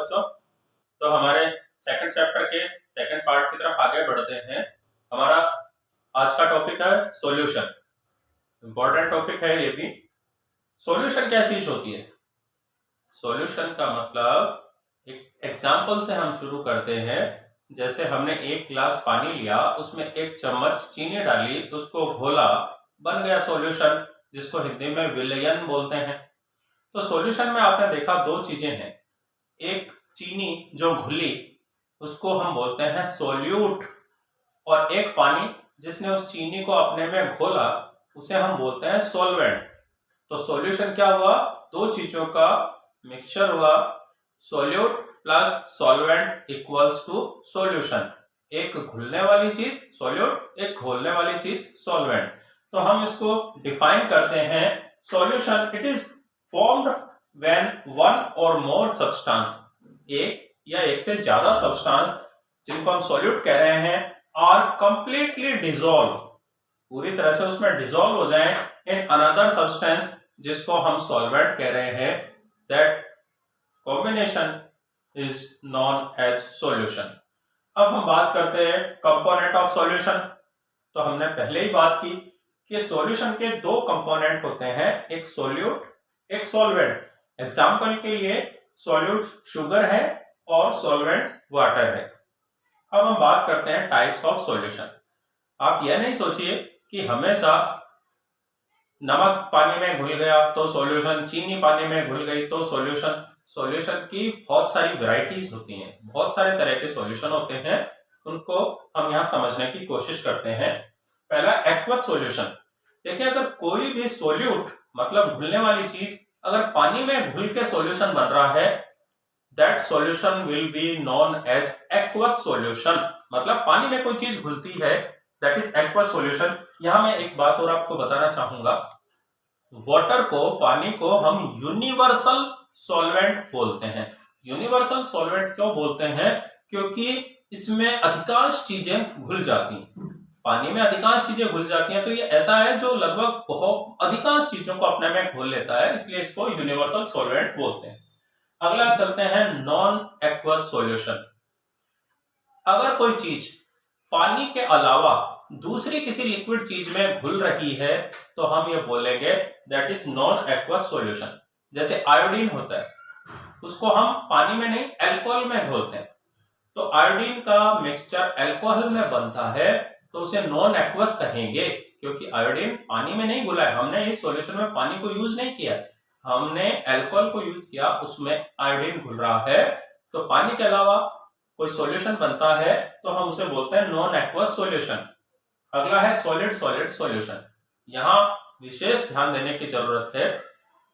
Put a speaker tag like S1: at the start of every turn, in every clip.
S1: बच्चों। तो हमारे सेकंड चैप्टर के सेकंड पार्ट की तरफ आगे बढ़ते हैं। हमारा आज का टॉपिक है सॉल्यूशन। इंपॉर्टेंट टॉपिक है ये भी। सॉल्यूशन क्या चीज होती है? सॉल्यूशन का मतलब एक एग्जांपल से हम शुरू करते हैं। जैसे हमने एक गिलास पानी लिया, उसमें एक चम्मच चीनी डाली, उसको घोला, बन गया सॉल्यूशन, जिसको हिंदी में विलयन बोलते हैं। तो सॉल्यूशन में आपने देखा दो चीजें हैं। एक चीनी जो घुली उसको हम बोलते हैं सोल्यूट, और एक पानी जिसने उस चीनी को अपने में घोला उसे हम बोलते हैं सॉल्वेंट। तो सॉल्यूशन क्या हुआ? दो चीजों का मिक्सचर हुआ। Solute plus solvent equals to solution. एक घुलने वाली चीज सोल्यूट, एक घोलने वाली चीज सॉल्वेंट। तो हम इसको डिफाइन करते हैं। Solution it is formed when one और मोर सब्सटेंस, एक या एक से ज्यादा सब्सटेंस जिनको हम सॉल्यूट कह रहे हैं, आर कंप्लीटली डिसॉल्व, पूरी तरह से उसमें डिसॉल्व हो जाएं इन अनदर सब्सटेंस जिसको हम सॉल्वेंट कह रहे हैं। That combination is known as solution. अब हम बात करते हैं कंपोनेंट ऑफ सॉल्यूशन। तो हमने पहले ही बात की कि सॉल्यूशन के दो कंपोनेंट होते हैं, एक सोल्यूट, एक सॉल्वेंट। एग्जाम्पल के लिए सॉल्यूट शुगर है और सॉल्वेंट वाटर है। अब हम बात करते हैं टाइप्स ऑफ सॉल्यूशन। आप यह नहीं सोचिए कि हमेशा नमक पानी में घुल गया तो सॉल्यूशन, चीनी पानी में घुल गई तो सॉल्यूशन। सॉल्यूशन की बहुत सारी वैरायटीज होती हैं, बहुत सारे तरह के सॉल्यूशन होते हैं, उनको हम यहाँ समझने की कोशिश करते हैं। पहला एक्वस सॉल्यूशन। देखिए, अगर कोई भी सोल्यूट मतलब घुलने वाली चीज अगर पानी में घुल के सॉल्यूशन बन रहा है, that solution will be known as aqueous solution. मतलब पानी में कोई चीज घुलती है, दैट इज एक्वस सॉल्यूशन। यहां मैं एक बात और आपको बताना चाहूंगा। वाटर को, पानी को हम यूनिवर्सल सॉल्वेंट बोलते हैं। यूनिवर्सल सॉल्वेंट क्यों बोलते हैं? क्योंकि इसमें अधिकांश चीजें घुल जाती हैं। पानी में अधिकांश चीजें घुल जाती हैं, तो ये ऐसा है जो लगभग बहुत अधिकांश चीजों को अपने में घोल लेता है, इसलिए इसको यूनिवर्सल सॉल्वेंट बोलते हैं। अगला चलते हैं नॉन एक्वस सॉल्यूशन। अगर कोई चीज पानी के अलावा दूसरी किसी लिक्विड चीज में घुल रही है तो हम ये बोलेंगे that is non aqueous solution. जैसे आयोडीन होता है, उसको हम पानी में नहीं अल्कोहल में घोलते हैं, तो आयोडीन का मिक्सचर अल्कोहल में बनता है तो उसे नॉन एक्वस कहेंगे, क्योंकि आयोडीन पानी में नहीं घुला है। हमने इस सॉल्यूशन में पानी को यूज नहीं किया, हमने अल्कोहल को यूज किया, उसमें आयोडीन घुल रहा है, तो पानी के अलावा कोई सॉल्यूशन बनता है तो हम उसे बोलते हैं नॉन एक्वस सॉल्यूशन। अगला है सॉलिड सॉलिड सॉल्यूशन। यहाँ विशेष ध्यान देने की जरूरत है।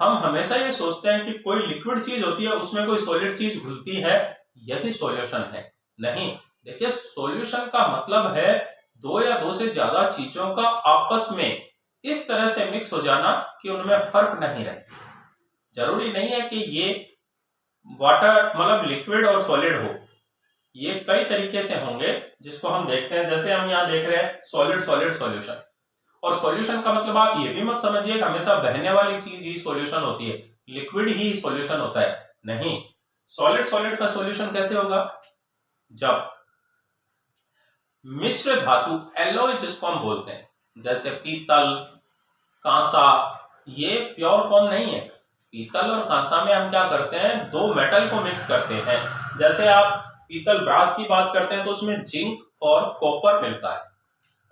S1: हम हमेशा ये सोचते हैं कि कोई लिक्विड चीज होती है, उसमें कोई सॉलिड चीज घुलती है, यही सॉल्यूशन है। नहीं, देखिए, सॉल्यूशन का मतलब है दो या दो से ज्यादा चीजों का आपस में इस तरह से मिक्स हो जाना कि उनमें फर्क नहीं रहे। जरूरी नहीं है कि ये वाटर मतलब लिक्विड और सॉलिड हो, ये कई तरीके से होंगे जिसको हम देखते हैं। जैसे हम यहाँ देख रहे हैं सॉलिड सॉलिड सॉल्यूशन। और सॉल्यूशन का मतलब आप ये भी मत समझिए कि हमेशा बहने वाली चीज ही सॉल्यूशन होती है, लिक्विड ही सॉल्यूशन होता है। नहीं, सॉलिड सॉलिड का सॉल्यूशन कैसे होगा? जब मिश्र धातु एलॉय जिसको हम बोलते हैं, जैसे पीतल, कांसा, ये प्योर फॉर्म नहीं है। पीतल और कांसा में हम क्या करते हैं? दो मेटल को मिक्स करते हैं। जैसे आप पीतल ब्रास की बात करते हैं तो उसमें जिंक और कॉपर मिलता है।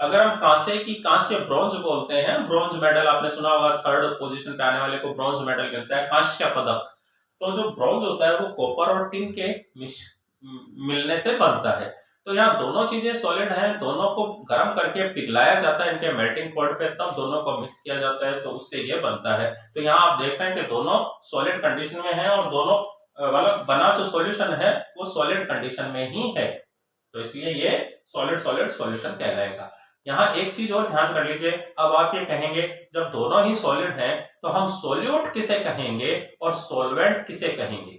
S1: अगर हम कांस्य ब्रॉन्ज बोलते हैं, ब्रॉन्ज मेडल आपने सुना होगा, थर्ड पोजीशन पे आने वाले को ब्रॉन्ज मेडल कहते हैं, कांस्य पदक। तो जो ब्रॉन्ज होता है वो कॉपर और टिन के मिलने से बनता है। तो यहाँ दोनों चीजें सॉलिड हैं, दोनों को गर्म करके पिघलाया जाता है इनके मेल्टिंग पॉइंट पे, तब दोनों को मिक्स किया जाता है, तो उससे ये बनता है। तो यहाँ आप देख रहे हैं कि दोनों सॉलिड कंडीशन में है और दोनों मतलब बना जो सॉल्यूशन है वो सॉलिड कंडीशन में ही है, तो इसलिए ये सॉलिड सॉलिड सॉल्यूशन कहलाएगा। यहाँ एक चीज और ध्यान कर लीजिए। अब आप ये कहेंगे जब दोनों ही सॉलिड हैं तो हम सोल्यूट किसे कहेंगे और सॉल्वेंट किसे कहेंगे?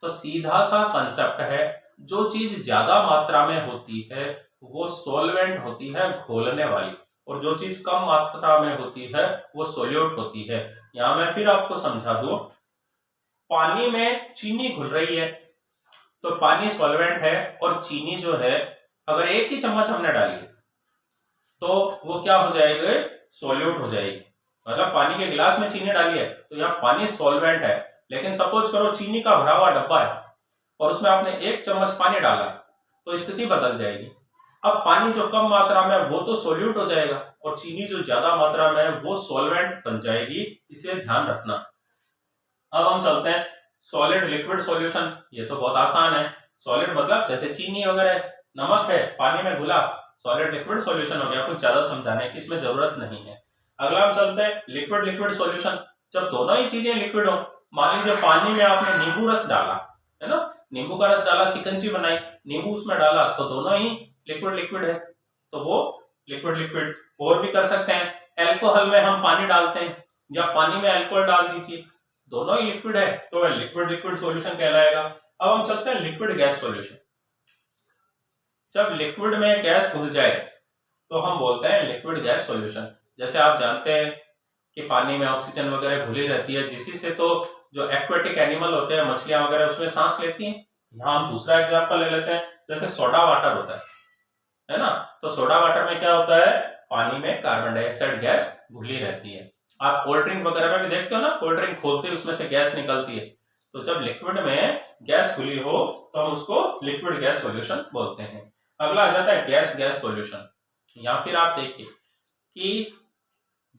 S1: तो सीधा सा कंसेप्ट है, जो चीज ज्यादा मात्रा में होती है वो सॉल्वेंट होती है, घोलने वाली, और जो चीज कम मात्रा में होती है वो सोल्यूट होती है। यहां मैं फिर आपको समझा दूं, पानी में चीनी घुल रही है तो पानी सॉल्वेंट है और चीनी जो है अगर एक ही चम्मच हमने डाली तो वो क्या हो जाएगी, सोल्यूट हो जाएगी। मतलब पानी के गिलास में चीनी डाली है तो यहाँ पानी सॉल्वेंट है, लेकिन सपोज करो चीनी का भरा हुआ डब्बा है और उसमें आपने 1 चम्मच पानी डाला तो स्थिति बदल जाएगी। अब पानी जो कम मात्रा में वो तो सोल्यूट हो जाएगा और चीनी जो ज्यादा मात्रा में है वो सॉल्वेंट बन जाएगी, इसे ध्यान रखना। अब हम चलते हैं सॉलिड लिक्विड सॉल्यूशन। ये तो बहुत आसान है। सॉलिड मतलब जैसे चीनी वगैरह, नमक है पानी में घुला, सॉलिड लिक्विड सॉल्यूशन हो गया। कुछ ज्यादा समझाने की इसमें जरूरत नहीं है। अगला हम चलते हैं लिक्विड लिक्विड सॉल्यूशन। जब दोनों ही चीजें लिक्विड हो, मान लीजिए पानी में आपने नींबू रस डाला है ना, नींबू का रस डाला, शिकंजी बनाई, नींबू उसमें डाला, तो दोनों ही लिक्विड लिक्विड है, तो वो लिक्विड लिक्विड। और भी कर सकते हैं, एल्कोहल में हम पानी डालते हैं या पानी में अल्कोहल डाल दीजिए, दोनों ही लिक्विड है तो वह लिक्विड लिक्विड सॉल्यूशन कहलाएगा। अब हम चलते हैं लिक्विड गैस सॉल्यूशन। जब लिक्विड में गैस घुल जाए तो हम बोलते हैं लिक्विड गैस सॉल्यूशन। जैसे आप जानते हैं कि पानी में ऑक्सीजन वगैरह घुली रहती है, जिसी से तो जो एक्वेटिक एनिमल होते हैं, मछलियां वगैरह, उसमें सांस लेती हैं। यहाँ हम दूसरा एग्जांपल ले लेते हैं, जैसे सोडा वाटर होता है ना, तो सोडा वाटर में क्या होता है, पानी में कार्बन डाइऑक्साइड गैस घुली रहती है। आप कोल्ड ड्रिंक वगैरह में भी देखते हो ना, कोल्ड ड्रिंक खोलते ही उसमें से गैस निकलती है। तो जब लिक्विड में गैस घुली हो तो हम उसको लिक्विड गैस सॉल्यूशन बोलते हैं। अगला आ जाता है गैस गैस सॉल्यूशन। या फिर आप देखिए कि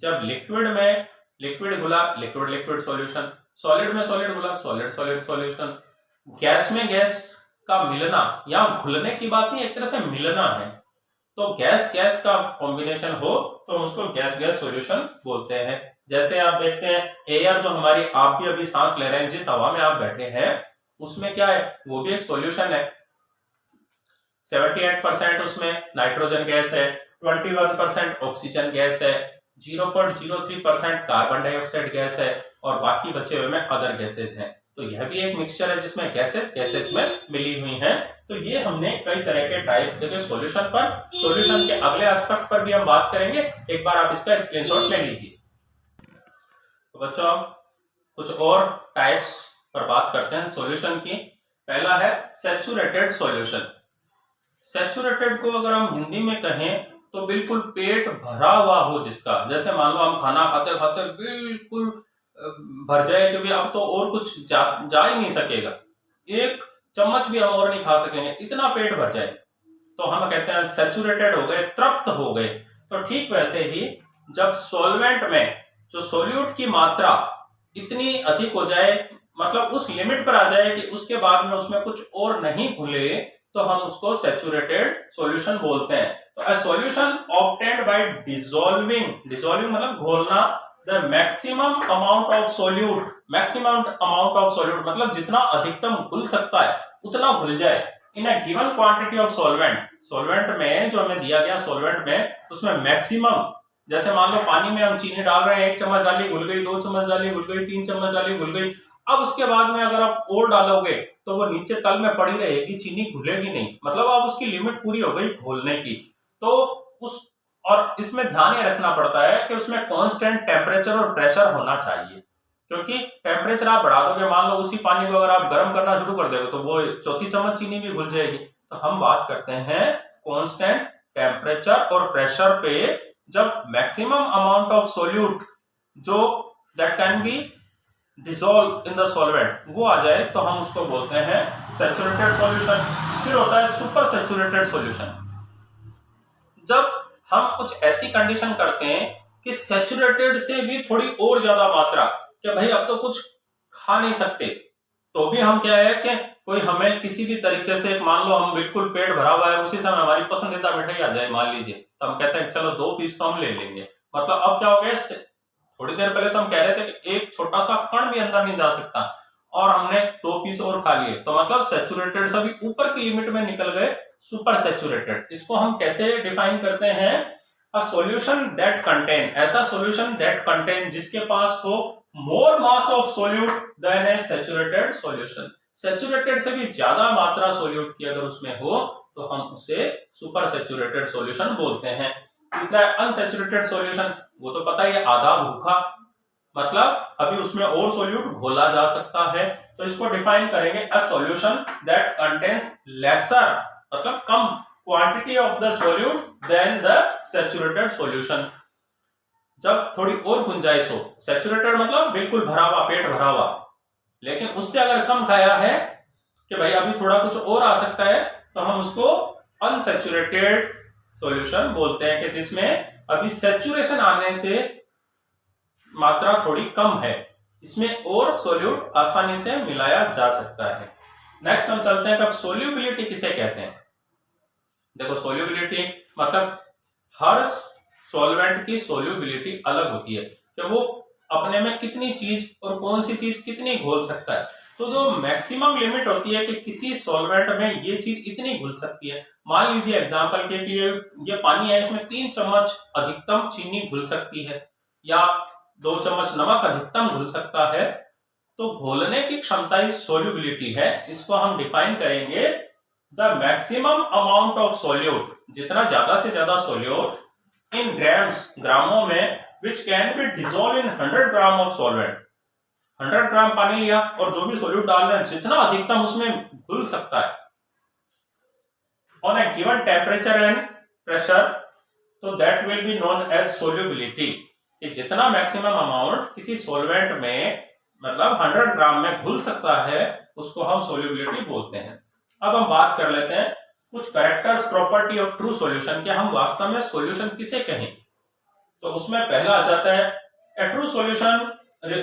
S1: जब लिक्विड में लिक्विड घुला, लिक्विड लिक्विड सॉल्यूशन, सॉलिड में सॉलिड घुला, सॉलिड सॉलिड सॉल्यूशन। गैस में गैस का मिलना, या घुलने की बात नहीं, एक तरह से मिलना है, तो गैस गैस का कॉम्बिनेशन हो तो हम उसको गैस गैस सॉल्यूशन बोलते हैं। जैसे आप देखते हैं एयर जो हमारी, आप भी अभी सांस ले रहे हैं, जिस हवा में आप बैठे हैं उसमें क्या है, वो भी एक सॉल्यूशन है। 78% उसमें नाइट्रोजन गैस है, 21% ऑक्सीजन गैस है, 0.03% कार्बन डाइऑक्साइड गैस है और बाकी बचे हुए में अदर गैसेज हैं। तो यह भी एक मिक्सचर है जिसमें गैसेज गैसेज में मिली हुई हैं। तो ये हमने कई तरह के टाइप्स देखे सॉल्यूशन पर। सॉल्यूशन के अगले एस्पेक्ट पर भी हम बात करेंगे, एक बार आप इसका स्क्रीनशॉट ले लीजिए। तो बच्चों कुछ और टाइप्स पर बात करते हैं सॉल्यूशन की। पहला है सैचुरेटेड सॉल्यूशन। सैचुरेटेड को अगर हम हिंदी में कहें तो बिल्कुल पेट भरा हुआ हो जिसका, जैसे मान लो हम खाना खाते खाते बिल्कुल भर जाए कि भी अब तो और कुछ जा ही नहीं सकेगा, 1 चम्मच भी हम और नहीं खा सकेंगे, इतना पेट भर जाए, तो हम कहते हैं सैचुरेटेड हो गए, तृप्त हो गए। तो ठीक वैसे ही जब सॉल्वेंट में जो सोल्यूट की मात्रा इतनी अधिक हो जाए, मतलब उस लिमिट पर आ जाए कि उसके बाद में उसमें कुछ और नहीं घुले, तो हम उसको सैचुरेटेड सॉल्यूशन बोलते हैं। तो a solution obtained by dissolving मतलब घोलना, the maximum amount of solute, maximum amount of solute मतलब जितना अधिकतम घुल सकता है उतना घुल जाए in a given quantity of solvent. Solvent में जो हमें दिया गया सॉल्वेंट में, उसमें मैक्सिमम, जैसे मान लो पानी में हम चीनी डाल रहे हैं, 1 चम्मच डाली घुल गई, 2 चम्मच डाली घुल गई, 3 चम्मच डाली घुल गई। अब उसके बाद में अगर आप और डालोगे तो वो नीचे तल में पड़ी रहेगी, चीनी घुलेगी नहीं, मतलब अब उसकी लिमिट पूरी हो गई घोलने की। तो उस, और इसमें ध्यान ये रखना पड़ता है कि उसमें कांस्टेंट टेम्परेचर और प्रेशर होना चाहिए, क्योंकि टेम्परेचर आप बढ़ा दोगे, मान लो उसी पानी को अगर आप गर्म करना शुरू कर दोगे तो वो 4थी चम्मच चीनी भी घुल जाएगी। तो हम बात करते हैं कांस्टेंट टेम्परेचर और प्रेशर पे, जब मैक्सिमम अमाउंट ऑफ सोल्यूट जो that can be dissolve in the solvent वो आ जाए तो हम उसको बोलते हैं सैचुरेटेड सॉल्यूशन। फिर होता है सुपर सैचुरेटेड सॉल्यूशन। जब हम कुछ ऐसी कंडीशन करते हैं कि सैचुरेटेड से भी थोड़ी और ज्यादा मात्रा, कि भाई अब तो कुछ खा नहीं सकते, तो भी हम क्या है कि कोई हमें किसी भी तरीके से, मान लो हम बिल्कुल पेट भरा हुआ है, उसी समय हमारी पसंदीदा मिठाई आ जाए मान लीजिए, तो हम कहते हैं चलो 2 पीस तो हम ले लेंगे। मतलब अब क्या हो गया, थोड़ी देर पहले तो हम कह रहे थे कि एक छोटा सा कण भी अंदर नहीं जा सकता, और हमने 2 पीस और खा लिए, तो मतलब सैचुरेटेड से भी ऊपर की लिमिट में निकल गए, सुपर सैचुरेटेड। इसको हम कैसे डिफाइन करते हैं, अ सॉल्यूशन दैट कंटेन, ऐसा सॉल्यूशन दैट कंटेन जिसके पास हो more mass of solute than a saturated solution. Saturated से भी ज्यादा मात्रा सोल्यूट की अगर उसमें हो तो हम उसे सुपर सैचुरेटेड सॉल्यूशन बोलते हैं। तीसरा अनसैचुरेटेड सॉल्यूशन, वो तो पता ही है, आधा भूखा, मतलब अभी उसमें और सोल्यूट घोला जा सकता है। तो इसको डिफाइन करेंगे, a solution that contains lesser, मतलब कम quantity of the solute than the saturated solution. जब थोड़ी और गुंजाइश हो, सैचुरेटेड मतलब बिल्कुल भरा हुआ, पेट भरा हुआ, लेकिन उससे अगर कम खाया है कि भाई अभी थोड़ा कुछ और आ सकता है, तो हम उसको अनसैचुरेटेड सॉल्यूशन बोलते हैं, कि जिसमें अभी सैचुरेशन आने से मात्रा थोड़ी कम है, इसमें और सोल्यूट आसानी से मिलाया जा सकता है। नेक्स्ट हम चलते हैं, कब सोल्यूबिलिटी किसे कहते हैं। देखो सोल्यूबिलिटी मतलब हर सॉल्वेंट की सोल्यूबिलिटी अलग होती है, कि वो अपने में कितनी चीज और कौन सी चीज कितनी घोल सकता है। तो जो मैक्सिमम लिमिट होती है कि किसी सॉल्वेंट में ये चीज इतनी घुल सकती है, मान लीजिए एग्जांपल के कि ये पानी है, इसमें 3 चम्मच अधिकतम चीनी घुल सकती है, या 2 चम्मच नमक अधिकतम घुल सकता है, तो घोलने की क्षमता ही सोल्यूबिलिटी है। इसको हम डिफाइन करेंगे, the maximum amount of solute, जितना ज्यादा से ज्यादा सोल्यूट इन ग्राम्स, ग्रामों में, which can be dissolved in 100 gram of solvent. 100 ग्राम पानी लिया और जो भी सोल्यूट डाल रहे हैं, जितना अधिकतम उसमें घुल सकता है on a given temperature and pressure, तो that will be known as solubility. कि जितना मैक्सिमम अमाउंट किसी सॉल्वेंट में मतलब 100 ग्राम में घुल सकता है, उसको हम सोल्यूबिलिटी बोलते हैं। अब हम बात कर लेते हैं कुछ characters, property of true solution, कि हम वास्तव में सॉल्यूशन किसे कहें। तो उसमें पहला आ जाता है, a true solution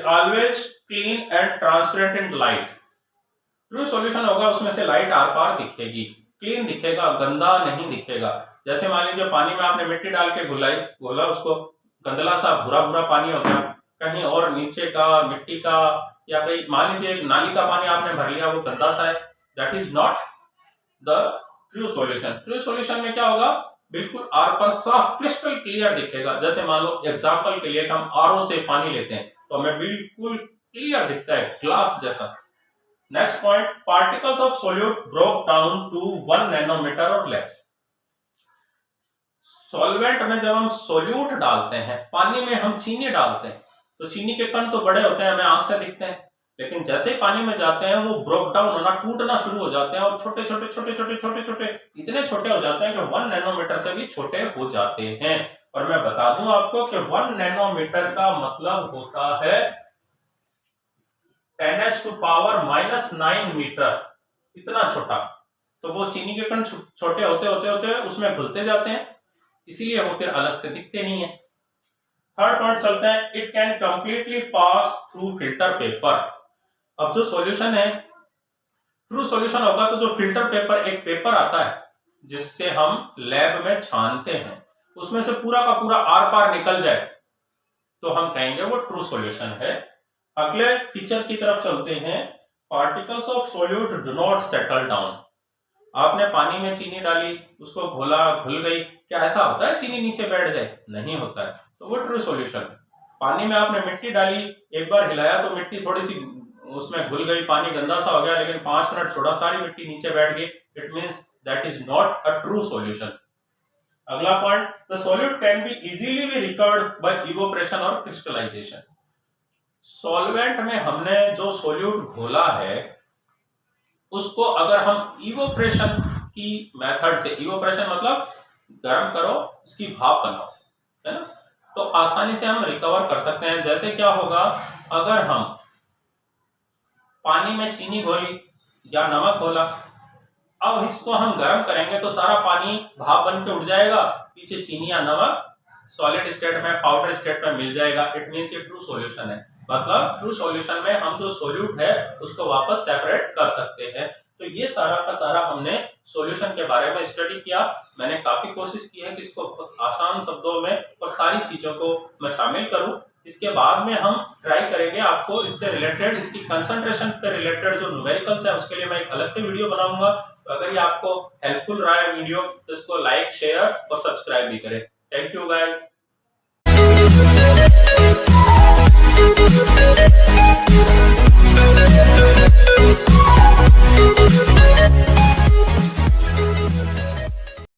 S1: always clean and transparent in light. True solution होगा उसमें से लाइट आर पार दिखेगी, क्लीन दिखेगा, गंदा नहीं दिखेगा। जैसे मान लीजिए पानी में आपने मिट्टी डाल के घोला, उसको गंदला सा भूरा भूरा पानी हो गया, कहीं और नीचे का मिट्टी का, या कहीं मान लीजिए नाली का पानी आपने भर लिया, वो गंदा सा है, that is not the true solution. True solution में क्या होगा, बिल्कुल आर पर साफ क्रिस्टल क्लियर दिखेगा। जैसे मान लो एग्जांपल के लिए हम आरओ से पानी लेते हैं, तो हमें बिल्कुल क्लियर दिखता है, ग्लास जैसा। Next point, particles of solute broke down to 1 nanometre और लेस। सॉल्वेंट में जब हम सोल्यूट डालते हैं, पानी में हम चीनी डालते हैं, तो चीनी के कण तो बड़े होते हैं, हमें आंख से दिखते हैं, लेकिन जैसे पानी में जाते हैं वो ब्रोक डाउन होना, टूटना शुरू हो जाते हैं, और छोटे छोटे छोटे छोटे छोटे छोटे इतने छोटे हो जाते हैं कि 1 नैनोमीटर से भी छोटे हो जाते हैं। और मैं बता दूं आपको कि 1 नैनोमीटर का मतलब होता है 10⁻⁹ मीटर, इतना छोटा। तो वो चीनी के कण छोटे होते होते होते उसमें घुलते जाते हैं, इसीलिए वो फिर अलग से दिखते नहीं है। थर्ड पॉइंट चलते हैं, it can completely pass through filter paper. अब जो सॉल्यूशन है, ट्रू सॉल्यूशन होगा तो जो फिल्टर पेपर, एक पेपर आता है जिससे हम लैब में छानते हैं, उसमें से पूरा का पूरा आर पार निकल जाए, तो हम कहेंगे वो ट्रू सॉल्यूशन है। अगले फीचर की तरफ चलते हैं, particles of solute do not settle down. आपने पानी में चीनी डाली, उसको घोला, घुल गई, क्या ऐसा होता है चीनी नीचे बैठ जाए? नहीं होता है, तो वो ट्रू सॉल्यूशन है। पानी में आपने मिट्टी डाली, एक बार हिलाया तो मिट्टी थोड़ी सी उसमें घुल गई, पानी गंदा सा हो गया, लेकिन 5 मिनट छोड़ा, सारी मिट्टी नीचे बैठ गई, it means that is not a true solution. अगला point, the solute can be easily be recovered by evaporation or crystallisation. Solvent में हमने जो सॉल्यूट घोला है, उसको अगर हम इवोपरेशन की मेथड से, इवोपरेशन मतलब गर्म करो, उसकी भाप बनाओ, है ना, तो आसानी से हम रिकवर कर सकते हैं। जैसे क्या होगा, अगर हम पानी में चीनी घोली या नमक घोला, अब इसको हम गर्म करेंगे तो सारा पानी भाप बन के उड़ जाएगा, पीछे चीनी या नमक सॉलिड स्टेट में, पाउडर स्टेट में मिल जाएगा। इट मींस ये ट्रू सॉल्यूशन है। मतलब ट्रू सॉल्यूशन में हम जो सॉल्यूट है उसको वापस सेपरेट कर सकते हैं। तो ये सारा का सारा हमने सॉल्यूशन के बारे में स्टडी किया। मैंने काफी कोशिश की है कि इसको बहुत आसान शब्दों में और सारी चीजों को मैं शामिल करूं। इसके बाद में हम ट्राई करेंगे आपको इससे रिलेटेड, इसकी कंसंट्रेशन पे रिलेटेड जो न्यूमेरिकल्स है उसके लिए मैं एक अलग से वीडियो बनाऊंगा। तो अगर ये आपको हेल्पफुल रहा है वीडियो, तो इसको लाइक, शेयर और सब्सक्राइब भी करें। Thank you guys.